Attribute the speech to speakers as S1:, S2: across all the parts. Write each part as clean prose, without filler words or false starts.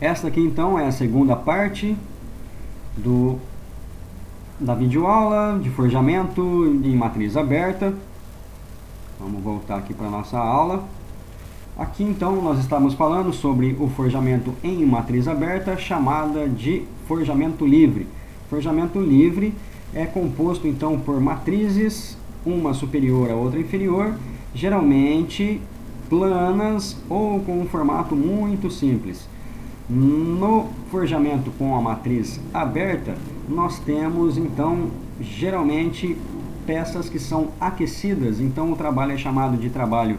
S1: Esta aqui então é a segunda parte da videoaula de forjamento em matriz aberta. Vamos voltar aqui para a nossa aula. Aqui então nós estamos falando sobre o forjamento em matriz aberta, chamada de forjamento livre. Forjamento livre é composto então por matrizes, uma superior a outra inferior, geralmente planas ou com um formato muito simples. No forjamento com a matriz aberta, nós temos então geralmente peças que são aquecidas, então o trabalho é chamado de trabalho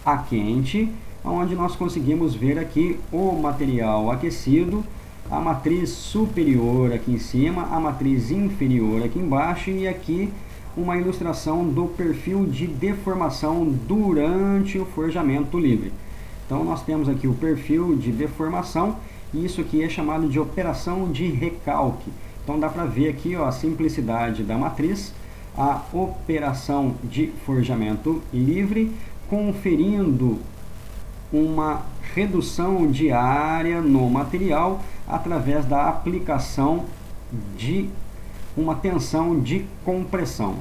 S1: a quente, onde nós conseguimos ver aqui o material aquecido, a matriz superior aqui em cima, a matriz inferior aqui embaixo, e aqui uma ilustração do perfil de deformação durante o forjamento livre. Então nós temos aqui o perfil de deformação, e isso aqui é chamado de operação de recalque. Então dá para ver aqui, ó, a simplicidade da matriz, a operação de forjamento livre, conferindo uma redução de área no material através da aplicação de uma tensão de compressão.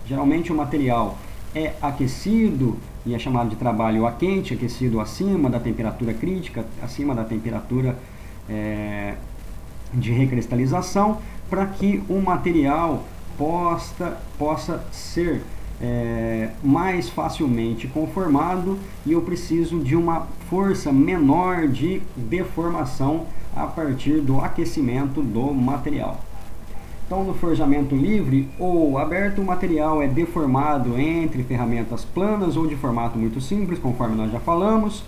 S1: Geralmente o material é aquecido e é chamado de trabalho a quente, aquecido acima da temperatura crítica, acima da temperatura de recristalização, para que o material possa ser mais facilmente conformado, e eu preciso de uma força menor de deformação a partir do aquecimento do material. Então, no forjamento livre ou aberto, o material é deformado entre ferramentas planas ou de formato muito simples, conforme nós já falamos.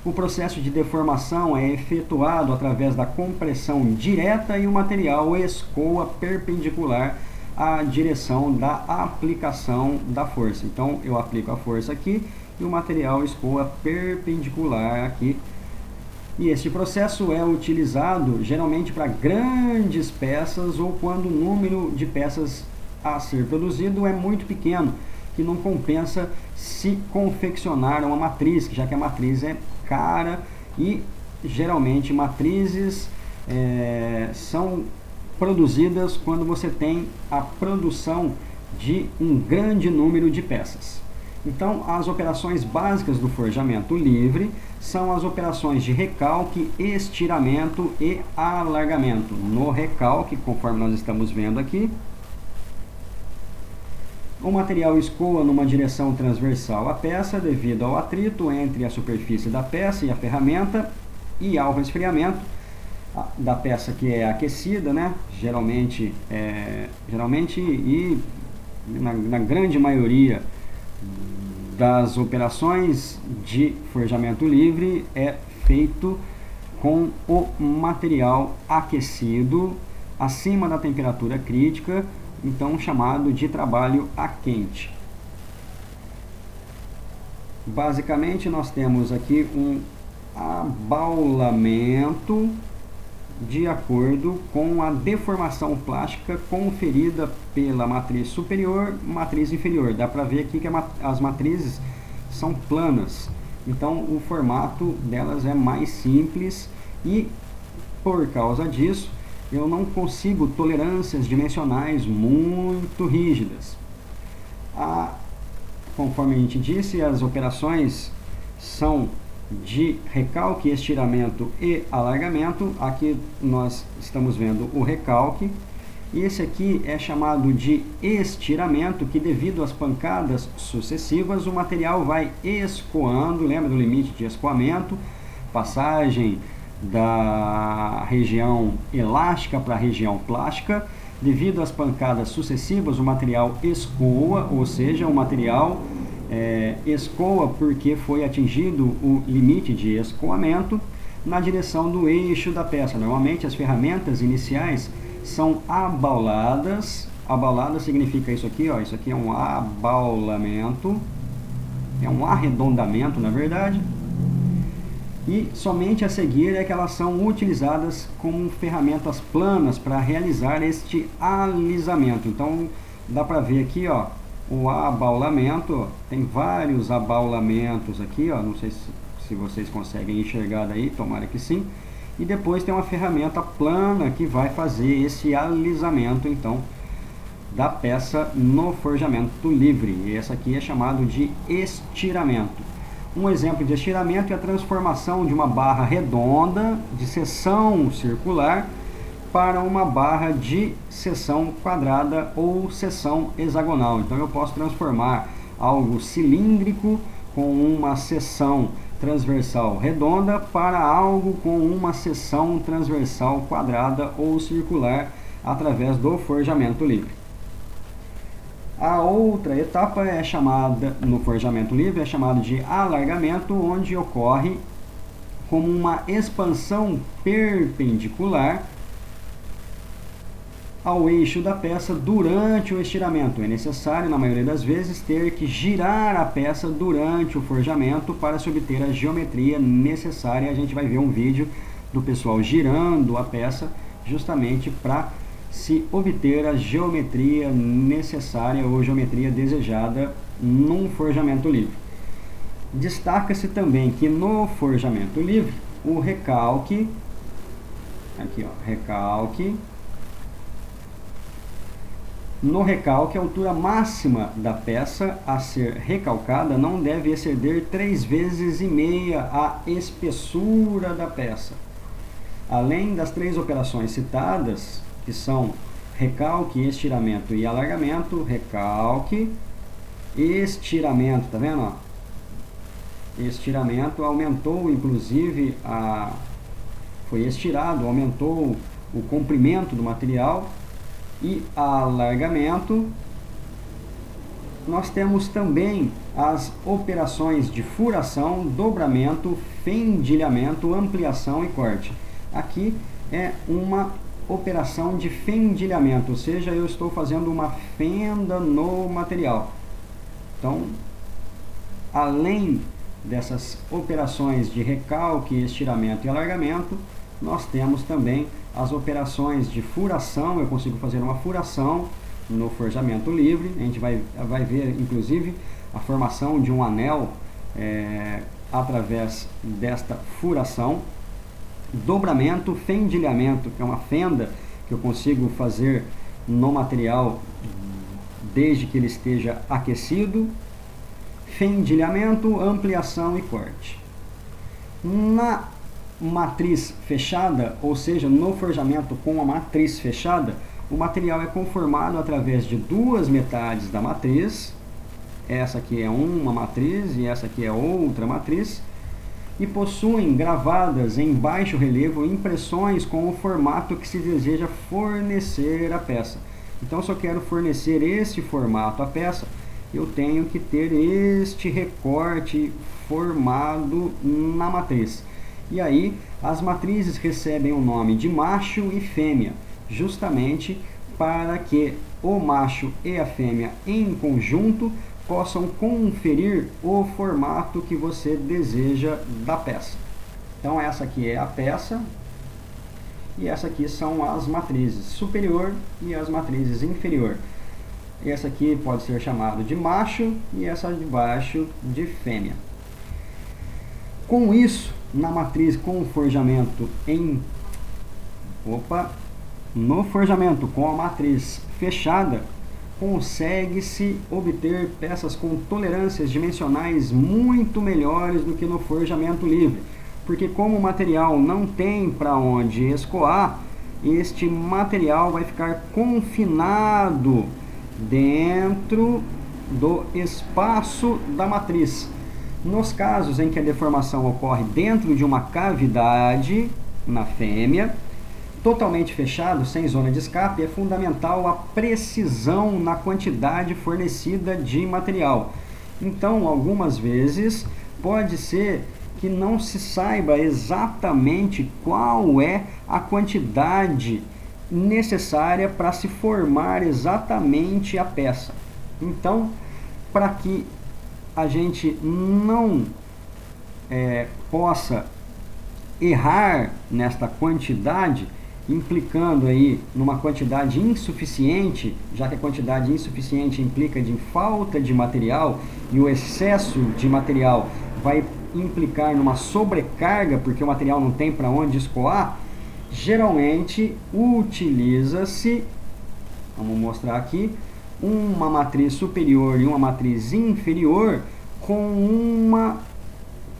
S1: O processo de deformação é efetuado através da compressão direta e o material escoa perpendicular à direção da aplicação da força. Então, eu aplico a força aqui e o material escoa perpendicular aqui. E este processo é utilizado geralmente para grandes peças ou quando o número de peças a ser produzido é muito pequeno, que não compensa se confeccionar uma matriz, já que a matriz é cara, e geralmente matrizes são produzidas quando você tem a produção de um grande número de peças. Então, as operações básicas do forjamento livre são as operações de recalque, estiramento e alargamento. No recalque, conforme nós estamos vendo aqui, o material escoa numa direção transversal à peça devido ao atrito entre a superfície da peça e a ferramenta, e ao resfriamento da peça que é aquecida, né? Geralmente e na grande maioria das operações de forjamento livre é feito com o material aquecido acima da temperatura crítica, então chamado de trabalho a quente. Basicamente nós temos aqui um abaulamento de acordo com a deformação plástica conferida pela matriz superior, matriz inferior. Dá para ver aqui que as matrizes são planas, então o formato delas é mais simples, e por causa disso eu não consigo tolerâncias dimensionais muito rígidas. Conforme a gente disse, as operações são de recalque, estiramento e alargamento. Aqui nós estamos vendo o recalque, e esse aqui é chamado de estiramento, que devido às pancadas sucessivas o material vai escoando, lembra do limite de escoamento, passagem da região elástica para a região plástica. Devido às pancadas sucessivas o material escoa, ou seja, o material escoa porque foi atingido o limite de escoamento na direção do eixo da peça. Normalmente as ferramentas iniciais são abauladas. Abaulada significa isso aqui, ó, isso aqui é um abaulamento, é um arredondamento na verdade, e somente a seguir é que elas são utilizadas como ferramentas planas para realizar este alisamento. Então dá para ver aqui, ó, o abaulamento, tem vários abaulamentos aqui, ó, não sei se vocês conseguem enxergar daí, tomara que sim. e depois tem uma ferramenta plana que vai fazer esse alisamento então da peça no forjamento livre. E essa aqui é chamado de estiramento. Um exemplo de estiramento é a transformação de uma barra redonda de seção circular para uma barra de seção quadrada ou seção hexagonal. Então eu posso transformar algo cilíndrico com uma seção transversal redonda para algo com uma seção transversal quadrada ou circular através do forjamento livre. A outra etapa é chamada, no forjamento livre, é chamada de alargamento, onde ocorre como uma expansão perpendicular ao eixo da peça durante o estiramento. É necessário, na maioria das vezes, ter que girar a peça durante o forjamento para se obter a geometria necessária. A gente vai ver um vídeo do pessoal girando a peça justamente para se obter a geometria necessária ou geometria desejada num forjamento livre. Destaca-se também que no forjamento livre, o recalque, aqui ó, recalque, no recalque, a altura máxima da peça a ser recalcada não deve exceder 3,5 vezes a espessura da peça. Além das 3 operações citadas, que são recalque, estiramento e alargamento, recalque, estiramento, tá vendo? Ó? Estiramento aumentou, inclusive, foi estirado, aumentou o comprimento do material. E alargamento, nós temos também as operações de furação, dobramento, fendilhamento, ampliação e corte. Aqui é uma operação de fendilhamento, ou seja, eu estou fazendo uma fenda no material. Então, além dessas operações de recalque, estiramento e alargamento, nós temos também as operações de furação. Eu consigo fazer uma furação no forjamento livre. A gente vai ver, inclusive, a formação de um anel através desta furação. Dobramento, fendilhamento, que é uma fenda que eu consigo fazer no material desde que ele esteja aquecido. Fendilhamento, ampliação e corte. Na matriz fechada, ou seja, no forjamento com a matriz fechada, o material é conformado através de 2 metades da matriz. Essa aqui é uma matriz e essa aqui é outra matriz, e possuem gravadas em baixo relevo impressões com o formato que se deseja fornecer à peça. Então, se eu quero fornecer esse formato à peça, eu tenho que ter este recorte formado na matriz. E aí, as matrizes recebem o nome de macho e fêmea, justamente para que o macho e a fêmea em conjunto possam conferir o formato que você deseja da peça. Então, essa aqui é a peça e essa aqui são as matrizes superior e as matrizes inferior. Essa aqui pode ser chamada de macho e essa de baixo de fêmea. Com isso, na matriz com o forjamento no forjamento com a matriz fechada, consegue-se obter peças com tolerâncias dimensionais muito melhores do que no forjamento livre, porque como o material não tem para onde escoar, este material vai ficar confinado dentro do espaço da matriz. Nos casos em que a deformação ocorre dentro de uma cavidade na fêmea, totalmente fechado, sem zona de escape, é fundamental a precisão na quantidade fornecida de material. Então, algumas vezes, pode ser que não se saiba exatamente qual é a quantidade necessária para se formar exatamente a peça. Então, para que a gente não possa errar nesta quantidade, implicando aí numa quantidade insuficiente, já que a quantidade insuficiente implica de falta de material e o excesso de material vai implicar numa sobrecarga, porque o material não tem para onde escoar, geralmente utiliza-se, vamos mostrar aqui, uma matriz superior e uma matriz inferior com uma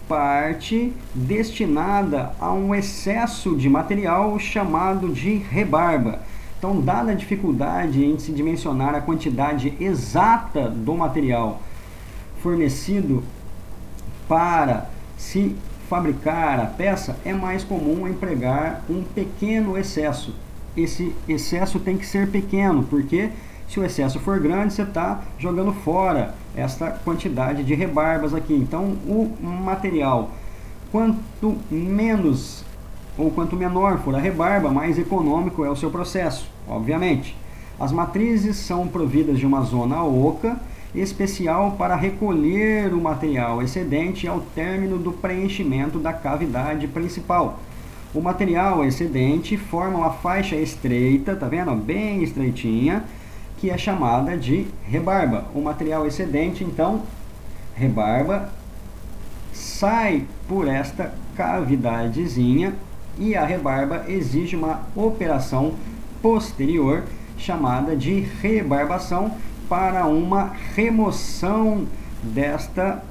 S1: parte destinada a um excesso de material chamado de rebarba. Então, dada a dificuldade em se dimensionar a quantidade exata do material fornecido para se fabricar a peça, é mais comum empregar um pequeno excesso. Esse excesso tem que ser pequeno, porque se o excesso for grande, você está jogando fora esta quantidade de rebarbas aqui. Então, o material, quanto menos ou quanto menor for a rebarba, mais econômico é o seu processo, obviamente. As matrizes são providas de uma zona oca, especial para recolher o material excedente ao término do preenchimento da cavidade principal. O material excedente forma uma faixa estreita, tá vendo? Bem estreitinha, que é chamada de rebarba. O material excedente, então, rebarba, sai por esta cavidadezinha e a rebarba exige uma operação posterior chamada de rebarbação para uma remoção desta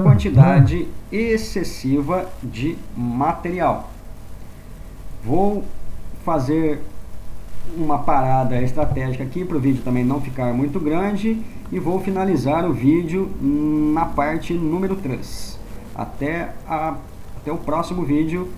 S1: quantidade excessiva de material. Vou fazer uma parada estratégica aqui para o vídeo também não ficar muito grande e vou finalizar o vídeo na parte número 3. Até o próximo vídeo.